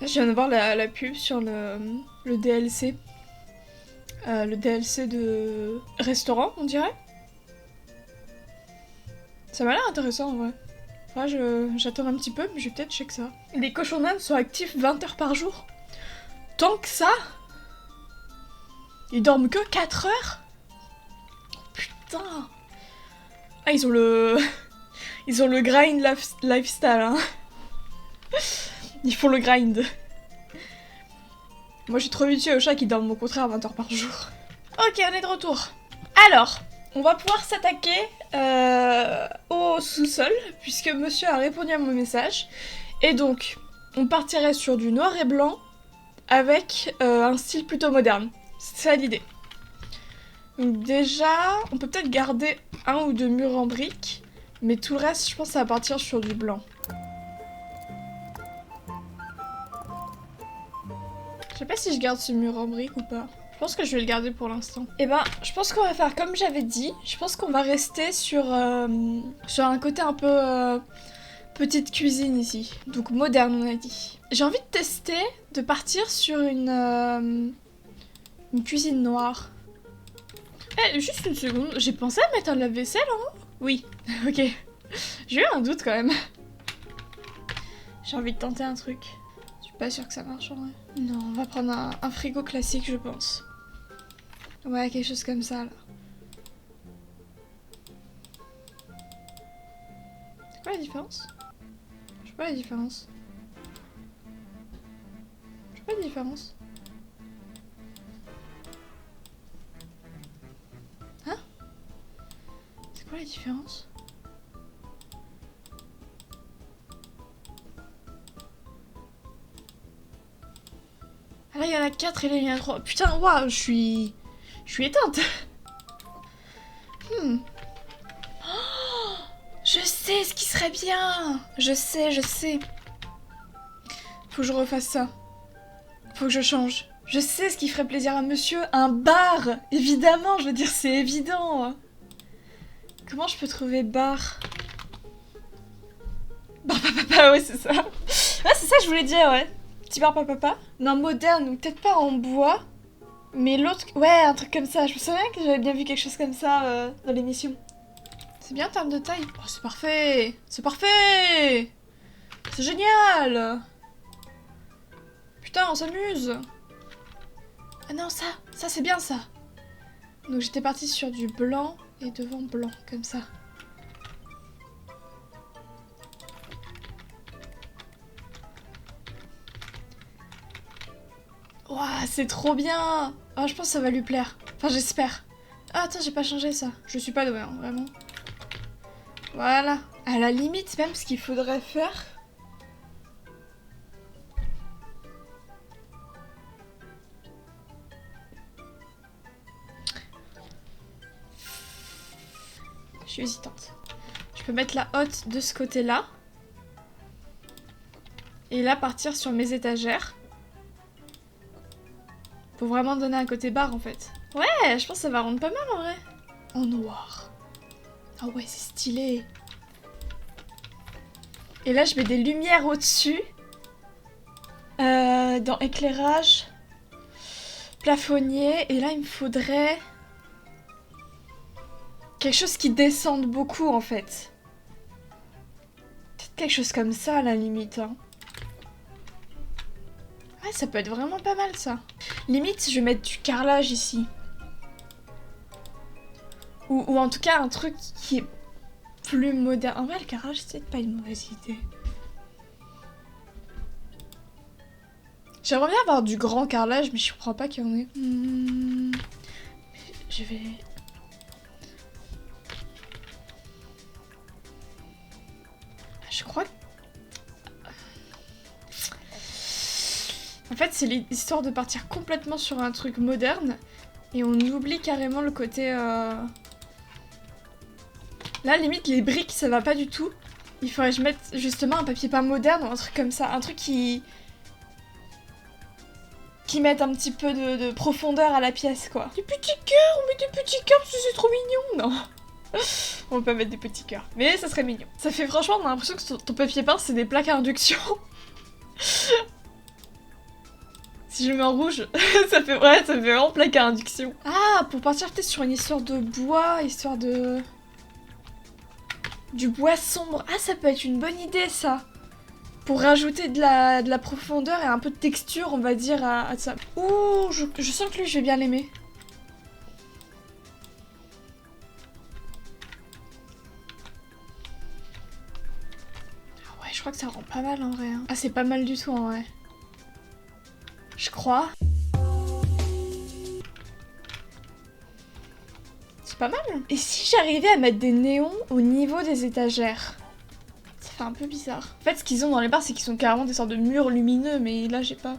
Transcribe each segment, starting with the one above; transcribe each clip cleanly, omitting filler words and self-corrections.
Je viens de voir la pub sur le DLC. Le DLC de restaurant, on dirait. Ça m'a l'air intéressant en vrai. J'attends un petit peu, mais je vais peut-être checker ça. Les cochons d'Inde sont actifs 20 heures par jour. Tant que ça? Ils dorment que 4 heures? Oh, putain. Ah, ils ont le... Ils ont le grind lifestyle, hein. Ils font le grind. Moi, j'ai trop habitué aux chats qui dorment au contraire 20 heures par jour. Ok, on est de retour. Alors, on va pouvoir s'attaquer au sous-sol, puisque monsieur a répondu à mon message. Et donc, on partirait sur du noir et blanc, avec un style plutôt moderne. C'est ça l'idée. Donc déjà, on peut peut-être garder un ou deux murs en briques, mais tout le reste, je pense, ça va partir sur du blanc. Je sais pas si je garde ce mur en briques ou pas. Je pense que je vais le garder pour l'instant. Et ben, je pense qu'on va faire comme j'avais dit. Je pense qu'on va rester sur un côté un peu petite cuisine ici. Donc moderne, on a dit. J'ai envie de tester, de partir sur une cuisine noire. Eh, juste une seconde. J'ai pensé à mettre un lave-vaisselle en haut? Oui, ok. J'ai eu un doute quand même. J'ai envie de tenter un truc. Je suis pas sûre que ça marche en vrai. Non, on va prendre un frigo classique, je pense. Ouais, quelque chose comme ça, là. C'est quoi la différence? Je sais pas la différence. Je sais pas la différence. Hein? C'est quoi la différence? Ah là, il y en a 4 et là, il y en a 3. Putain, waouh, je suis éteinte. Oh, je sais ce qui serait bien. Je sais. Faut que je refasse ça. Faut que je change. Je sais ce qui ferait plaisir à monsieur. Un bar. Évidemment, je veux dire, c'est évident. Comment je peux trouver bar? Bar papa, ouais, c'est ça. Ouais, c'est ça que je voulais dire, ouais. Petit bar papa. Non, moderne, donc peut-être pas en bois. Mais l'autre... Ouais, un truc comme ça. Je me souviens que j'avais bien vu quelque chose comme ça dans l'émission. C'est bien en termes de taille. Oh, c'est parfait. C'est parfait. C'est génial. Putain, on s'amuse. Ah non, ça c'est bien ça. Donc j'étais partie sur du blanc et devant blanc, comme ça. Ouah, c'est trop bien. Oh, je pense que ça va lui plaire. Enfin, j'espère. Ah, attends, j'ai pas changé ça. Je suis pas douée, hein, vraiment. Voilà. À la limite, même ce qu'il faudrait faire... Je suis hésitante. Je peux mettre la hotte de ce côté-là. Et là, partir sur mes étagères. Pour vraiment donner un côté bar, en fait. Ouais, je pense que ça va rendre pas mal, en vrai. En noir. Ah ouais, c'est stylé. Et là, je mets des lumières au-dessus. Dans éclairage. Plafonnier. Et là, il me faudrait... quelque chose qui descende beaucoup, en fait. Peut-être quelque chose comme ça, à la limite. Hein. Ouais, ça peut être vraiment pas mal, ça. Limite, je vais mettre du carrelage ici. Ou en tout cas, un truc qui est plus moderne. En vrai, le carrelage, c'est peut-être pas une mauvaise idée. J'aimerais bien avoir du grand carrelage, mais je crois pas qu'il y en ait. Je vais... Je crois que... En fait, c'est l'histoire de partir complètement sur un truc moderne. Et on oublie carrément le côté... Là, limite, les briques, ça va pas du tout. Il faudrait que je mette justement un papier peint moderne ou un truc comme ça. Un truc qui mette un petit peu de profondeur à la pièce, quoi. Des petits cœurs, on met des petits cœurs parce que c'est trop mignon, non? On peut pas mettre des petits cœurs, mais ça serait mignon. Ça fait franchement, on a l'impression que ton papier peint, c'est des plaques à induction. Si je mets en rouge, ça fait vraiment plaque à induction. Ah, pour partir peut-être sur une histoire de bois, histoire de... Du bois sombre. Ah, ça peut être une bonne idée, ça. Pour rajouter de la profondeur et un peu de texture, on va dire, à ça. Ouh, je sens que lui, je vais bien l'aimer. Je crois que ça rend pas mal en vrai. Hein. Ah, c'est pas mal du tout en vrai. Je crois. C'est pas mal. Et si j'arrivais à mettre des néons au niveau des étagères? Ça fait un peu bizarre. En fait, ce qu'ils ont dans les bars, c'est qu'ils sont carrément des sortes de murs lumineux, mais là, j'ai pas.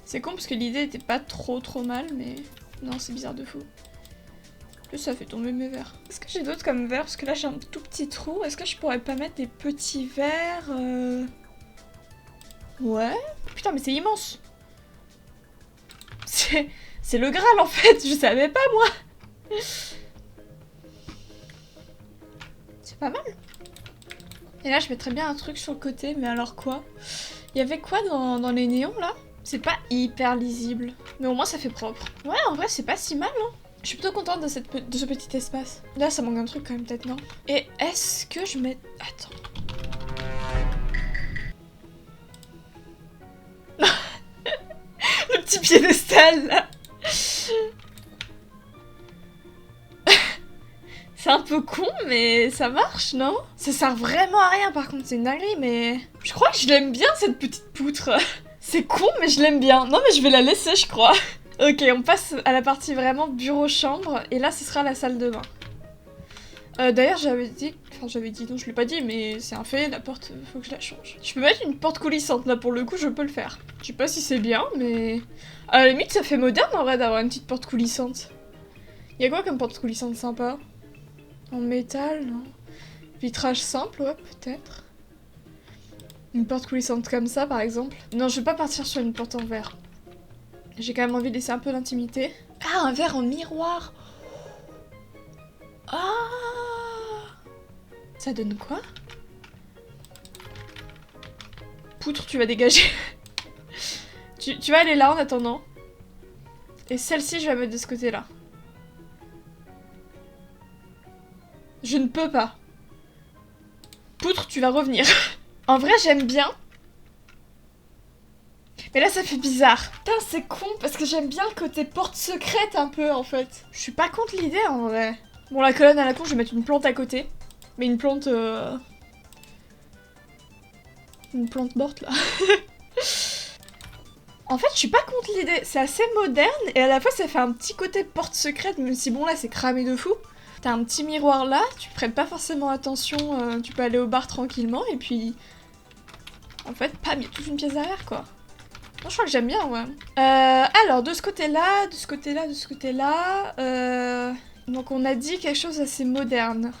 C'est con parce que l'idée était pas trop mal, mais non, c'est bizarre de fou. Plus ça fait tomber mes verres. Est-ce que j'ai d'autres comme verres? Parce que là j'ai un tout petit trou. Est-ce que je pourrais pas mettre des petits verres Ouais. Putain mais c'est immense. C'est le Graal en fait. Je savais pas moi. C'est pas mal. Et là je mettrais bien un truc sur le côté. Mais alors quoi? Il y avait quoi dans les néons là? C'est pas hyper lisible. Mais au moins ça fait propre. Ouais en vrai c'est pas si mal hein. Je suis plutôt contente de ce petit espace. Là, ça manque un truc quand même, peut-être, non? Et est-ce que je mets... Attends. Le petit piédestal, là. C'est un peu con, mais ça marche, non? Ça sert vraiment à rien, par contre, c'est une dinguerie, mais... Je crois que je l'aime bien, cette petite poutre. C'est con, mais je l'aime bien. Non, mais je vais la laisser, je crois. Ok, on passe à la partie vraiment bureau-chambre, et là ce sera la salle de bain. D'ailleurs j'avais dit, non je l'ai pas dit, mais c'est un fait, la porte, faut que je la change. Je peux mettre une porte coulissante, là pour le coup je peux le faire. Je sais pas si c'est bien, mais... À la limite ça fait moderne en vrai d'avoir une petite porte coulissante. Y'a quoi comme porte coulissante sympa? En métal, non? Vitrage simple, ouais peut-être. Une porte coulissante comme ça par exemple. Non, je vais pas partir sur une porte en verre. J'ai quand même envie de laisser un peu d'intimité. Ah, un verre en miroir. Ah, ça donne quoi? Poutre, tu vas dégager. tu vas aller là en attendant. Et celle-ci, je vais la mettre de ce côté-là. Je ne peux pas. Poutre, tu vas revenir. En vrai, j'aime bien. Mais là, ça fait bizarre. Putain, c'est con, parce que j'aime bien le côté porte secrète un peu, en fait. Je suis pas contre l'idée, en vrai. Bon, la colonne à la con, je vais mettre une plante à côté. Mais une plante... Une plante morte, là. En fait, je suis pas contre l'idée. C'est assez moderne, et à la fois, ça fait un petit côté porte secrète, même si, bon, là, c'est cramé de fou. T'as un petit miroir là, tu prêtes pas forcément attention, tu peux aller au bar tranquillement, et puis... En fait, pam, il y a toute une pièce derrière, quoi. Non, je crois que j'aime bien, ouais. Alors, de ce côté-là, de ce côté-là, de ce côté-là... Donc on a dit quelque chose d'assez moderne.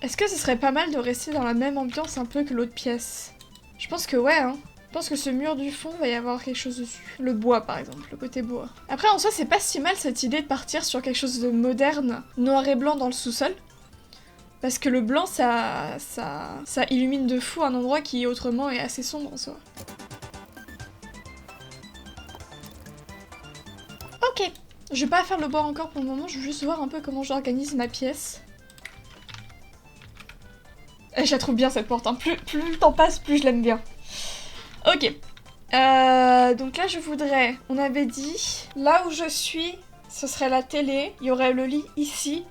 Est-ce que ce serait pas mal de rester dans la même ambiance un peu que l'autre pièce? Je pense que ouais, hein. Je pense que ce mur du fond, va y avoir quelque chose dessus. Le bois, par exemple, le côté bois. Après, en soi, c'est pas si mal cette idée de partir sur quelque chose de moderne, noir et blanc dans le sous-sol. Parce que le blanc, ça illumine de fou un endroit qui autrement est assez sombre en soi. Ok, je vais pas faire le bois encore pour le moment, je veux juste voir un peu comment j'organise ma pièce. Je la trouve bien cette porte, hein. Plus le temps passe, plus je l'aime bien. Ok. Donc là je voudrais, on avait dit, là où je suis, ce serait la télé, il y aurait le lit ici,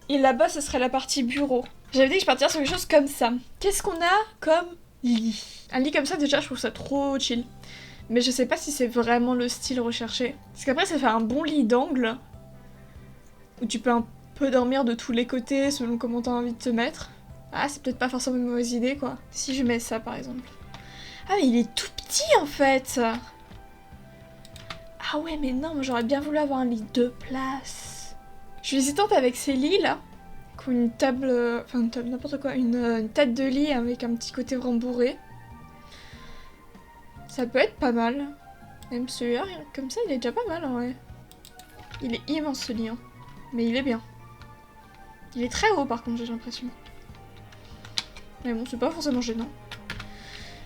et là-bas ce serait la partie bureau. J'avais dit que je partirais sur quelque chose comme ça. Qu'est-ce qu'on a comme lit? Un lit comme ça déjà je trouve ça trop chill. Mais je sais pas si c'est vraiment le style recherché. Parce qu'après ça fait un bon lit d'angle, où tu peux un peu dormir de tous les côtés selon comment t'as envie de te mettre. Ah c'est peut-être pas forcément une mauvaise idée quoi. Si je mets ça par exemple. Ah mais il est tout petit en fait. Ah ouais mais non, moi j'aurais bien voulu avoir un lit 2 places. Je suis hésitante avec ces lits là. Qui ont une table, enfin une table, n'importe quoi, une tête de lit avec un petit côté rembourré. Ça peut être pas mal. Même celui-là, comme ça il est déjà pas mal en vrai. Il est immense ce lit hein. Mais il est bien. Il est très haut par contre j'ai l'impression. Mais bon c'est pas forcément gênant.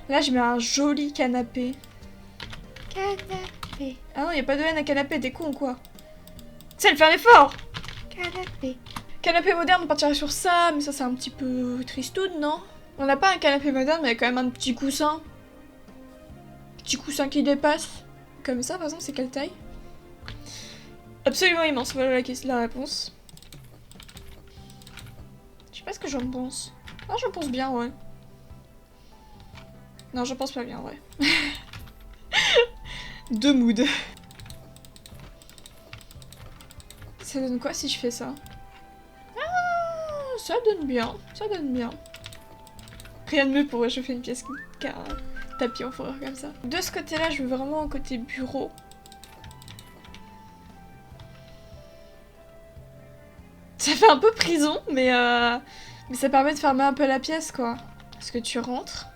Là je mets un joli canapé. Canapé. Ah non, y a pas de haine à canapé, t'es con ou quoi? Tu sais, elle fait un effort! Canapé. Canapé moderne, on partirait sur ça, mais ça c'est un petit peu tristoun, non? On n'a pas un canapé moderne, mais il y a quand même un petit coussin. Petit coussin qui dépasse. Comme ça, par exemple, c'est quelle taille? Absolument immense, voilà la réponse. Je sais pas ce que j'en pense. Ah, j'en pense bien, ouais. Non, j'en pense pas bien, ouais. Deux moods. Ça donne quoi si je fais ça? Ah, ça donne bien, ça donne bien. Rien de mieux pour réchauffer une pièce qu'un tapis en fourrure comme ça. De ce côté-là, je veux vraiment un côté bureau. Ça fait un peu prison, mais ça permet de fermer un peu la pièce, quoi. Parce que tu rentres.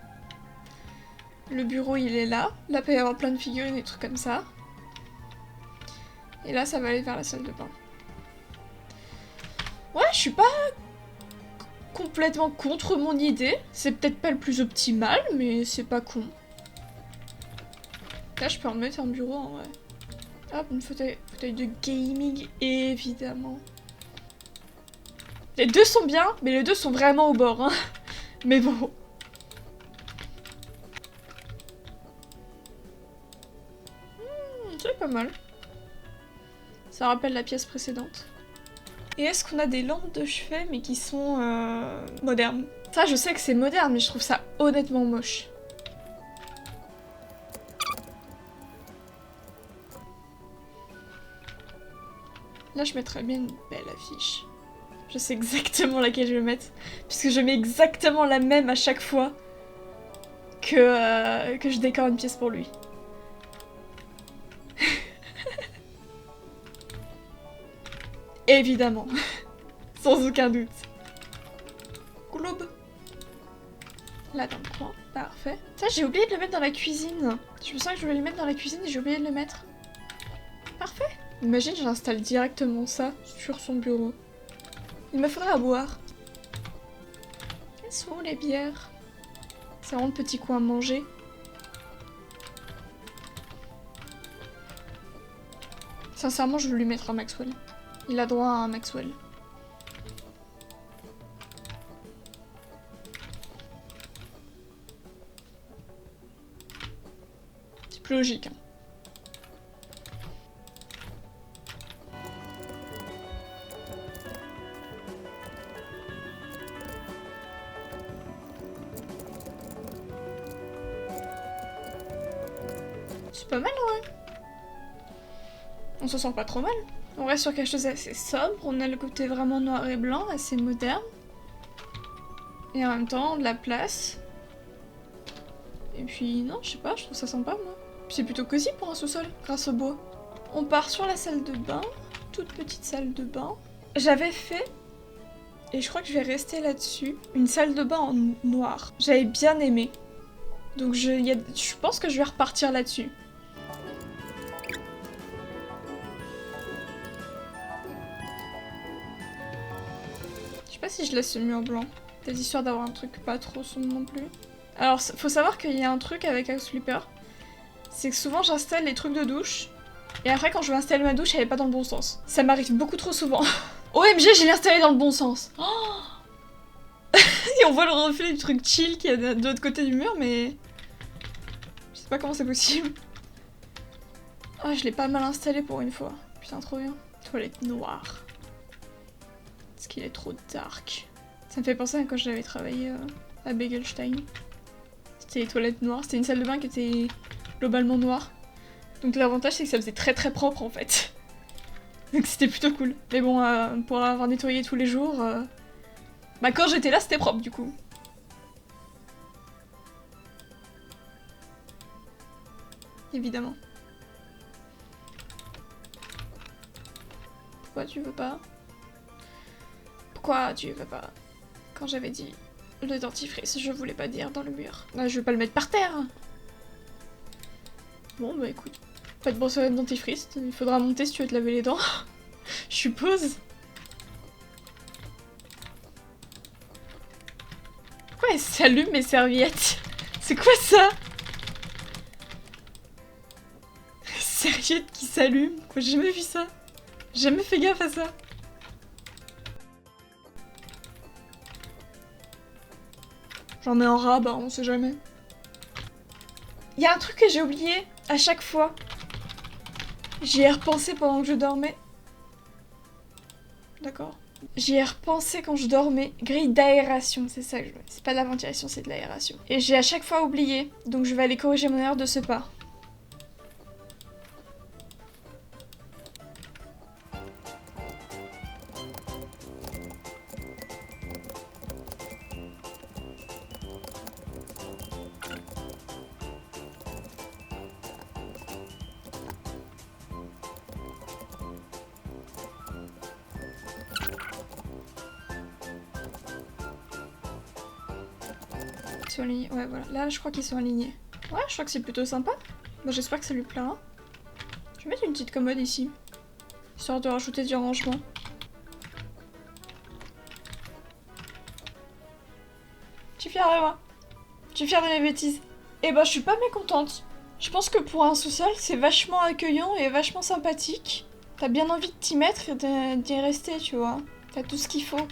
Le bureau, il est là. Là, il peut y avoir plein de figurines et des trucs comme ça. Et là, ça va aller vers la salle de bain. Ouais, je suis pas complètement contre mon idée. C'est peut-être pas le plus optimal, mais c'est pas con. Là, je peux en mettre un bureau, en vrai. Hop, une fauteuil de gaming, évidemment. Les deux sont bien, mais les deux sont vraiment au bord, hein. Mais bon. C'est pas mal. Ça rappelle la pièce précédente. Et est-ce qu'on a des lampes de chevet, mais qui sont modernes? Ça, je sais que c'est moderne, mais je trouve ça honnêtement moche. Là, je mettrais bien une belle affiche. Je sais exactement laquelle je vais mettre. Puisque je mets exactement la même à chaque fois que je décore une pièce pour lui. Évidemment. Sans aucun doute. Globe. Là dans le coin. Parfait. Ça, j'ai oublié de le mettre dans la cuisine. Je me sens que je voulais le mettre dans la cuisine et j'ai oublié de le mettre. Parfait. Imagine, j'installe directement ça sur son bureau. Il me faudra à boire. Quelles sont les bières? C'est vraiment le petit coin à manger. Sincèrement, je veux lui mettre un Maxwell. Il a droit à un Maxwell. C'est plus logique, hein. C'est pas mal, ouais. On s'en sort pas trop mal. On reste sur quelque chose d'assez sobre, on a le côté vraiment noir et blanc, assez moderne. Et en même temps, de la place. Et puis, non, je sais pas, je trouve ça sympa, moi. Puis c'est plutôt cosy pour un sous-sol, grâce au bois. On part sur la salle de bain, toute petite salle de bain. J'avais fait, et je crois que je vais rester là-dessus, une salle de bain en noir. J'avais bien aimé. Donc je pense que je vais repartir là-dessus. Je sais pas si je laisse le mur blanc. Peut-être histoire d'avoir un truc pas trop sombre non plus. Alors, faut savoir qu'il y a un truc avec House Flipper. C'est que souvent j'installe les trucs de douche. Et après, quand je vais installer ma douche, elle est pas dans le bon sens. Ça m'arrive beaucoup trop souvent. OMG, j'ai installé dans le bon sens. Oh et on voit le reflet du truc chill qui est de l'autre côté du mur, mais... Je sais pas comment c'est possible. Ah, je l'ai pas mal installé pour une fois. Putain, trop bien. Toilette noire. Parce qu'il est trop dark. Ça me fait penser à quand j'avais travaillé à Begelstein. C'était les toilettes noires. C'était une salle de bain qui était globalement noire. Donc l'avantage c'est que ça faisait très très propre en fait. Donc c'était plutôt cool. Mais bon, pour avoir nettoyé tous les jours, bah quand j'étais là c'était propre du coup. Évidemment. Pourquoi tu veux pas? Pourquoi tu veux pas? Quand j'avais dit le dentifrice, je voulais pas dire dans le mur. Bah, je vais pas le mettre par terre. Bon bah écoute, pas de brosse à dents dentifrice, il faudra monter si tu veux te laver les dents. Je suppose. Pourquoi elle s'allume mes serviettes? C'est quoi ça? serviette qui s'allume. Quoi, j'ai jamais vu ça. J'ai jamais fait gaffe à ça. J'en mets un rat, bah on sait jamais. Il y a un truc que j'ai oublié à chaque fois. J'y ai repensé pendant que je dormais. D'accord. J'y ai repensé quand je dormais. Grille d'aération, c'est ça que je veux. C'est pas de la ventilation, c'est de l'aération. Et j'ai à chaque fois oublié. Donc je vais aller corriger mon erreur de ce pas. Ils sont alignés. Ouais, voilà. Là, je crois qu'ils sont alignés. Ouais, je crois que c'est plutôt sympa. Bon, j'espère que ça lui plaira. Je vais mettre une petite commode ici. Histoire de rajouter du rangement. Je suis fière de moi. Je suis fière de mes bêtises. Et bah, je suis pas mécontente. Je pense que pour un sous-sol, c'est vachement accueillant et vachement sympathique. T'as bien envie de t'y mettre et d'y rester, tu vois. T'as tout ce qu'il faut.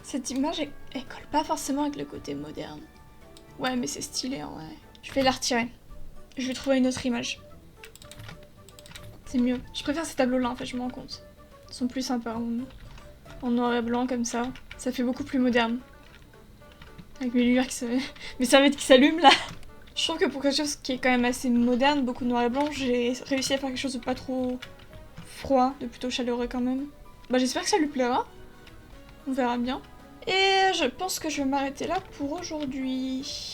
Cette image, elle colle pas forcément avec le côté moderne. Ouais, mais c'est stylé en vrai. Je vais la retirer. Je vais trouver une autre image. C'est mieux. Je préfère ces tableaux-là, en fait, je me rends compte. Ils sont plus sympas en noir et blanc, comme ça. Ça fait beaucoup plus moderne. Avec mes lumières mes serviettes qui s'allument, là. Je trouve que pour quelque chose qui est quand même assez moderne, beaucoup de noir et blanc, j'ai réussi à faire quelque chose de pas trop froid, de plutôt chaleureux quand même. Bah, j'espère que ça lui plaira. On verra bien. Et je pense que je vais m'arrêter là pour aujourd'hui.